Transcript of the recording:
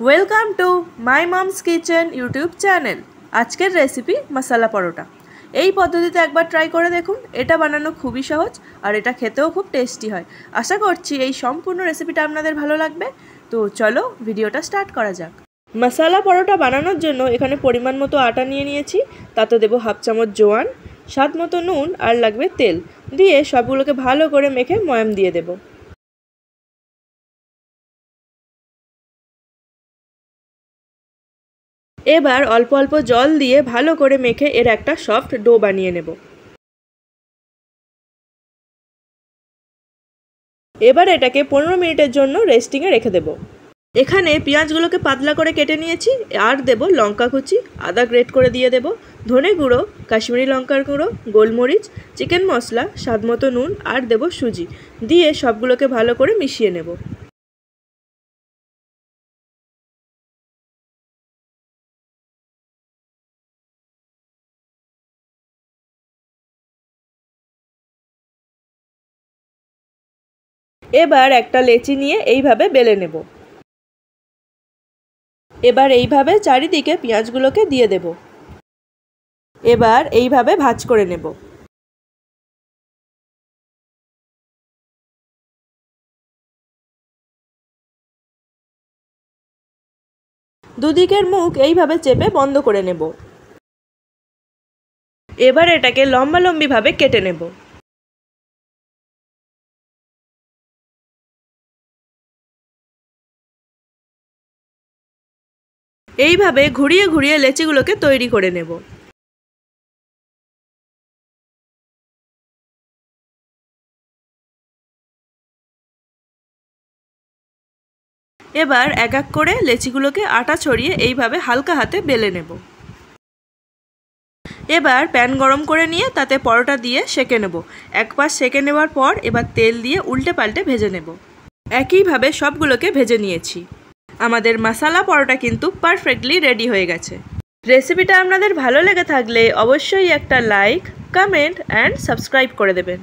Welcome to my moms kitchen YouTube channel. আজকের recipe মশলা পরোটা। এই পদ্ধতিতে একবার ট্রাই করে দেখুন। এটা বানানো খুবই সহজ আর এটা খেতেও খুব টেস্টি হয়। আশা করছি এই সম্পূর্ণ রেসিপিটা আপনাদের ভালো লাগবে। তো চলো ভিডিওটা স্টার্ট করা যাক। মশলা পরোটা বানানোর জন্য এখানে পরিমাণ মতো আটা নিয়ে নিয়েছি। তাতে দেবো হাফ চামচ জোয়ান, স্বাদ মতো নুন আর লাগবে তেল। দিয়ে সবগুলোকে ভালো করে মেখে ময়াম দিয়ে দেবো। এবার অল্প অল্প জল দিয়ে ভালো করে মেখে এর একটা সফট ডো বানিয়ে নেব। এবার এটাকে 15 মিনিটের জন্য রেস্টিংয়ে রেখে দেব। এখানে পেঁয়াজগুলোকে পাতলা করে কেটে নিয়েছি আর দেব লঙ্কা কুচি, আদা গ্রেট করে দিয়ে দেব, ধনে গুঁড়ো, কাশ্মীরি লঙ্কার গুঁড়ো, গোলমরিচ, চিকেন মশলা, স্বাদ মতো নুন আর দেব সুজি। দিয়ে সবগুলোকে ভালো করে মিশিয়ে নেব। এবার একটা লেচি নিয়ে এইভাবে বেলে নেব। এবার এইভাবে চারিদিকে পেঁয়াজগুলোকে দিয়ে দেব। এবার এইভাবে ভাঁজ করে নেব। দুদিকের মুখ এইভাবে চেপে বন্ধ করে নেব। এবার এটাকে লম্বালম্বিভাবে কেটে নেব। এইভাবে ঘুরিয়ে ঘুরিয়ে লেচিগুলোকে তৈরি করে নেব। এবার এক এক করে লেচিগুলোকে আটা ছড়িয়ে এইভাবে হালকা হাতে বেলে নেব। এবার প্যান গরম করে নিয়ে তাতে পরোটা দিয়ে সেঁকে নেব। এক পাশ সেঁকে নেওয়ার পর এবার তেল দিয়ে উল্টে পাল্টে ভেজে নেব। একইভাবে সবগুলোকে ভেজে নিয়েছি। আমাদের মশলা পরোটা কিন্তু পারফেক্টলি রেডি হয়ে গেছে। রেসিপিটা আপনাদের ভালো লেগে থাকলে অবশ্যই একটা লাইক, কমেন্ট অ্যান্ড সাবস্ক্রাইব করে দেবেন।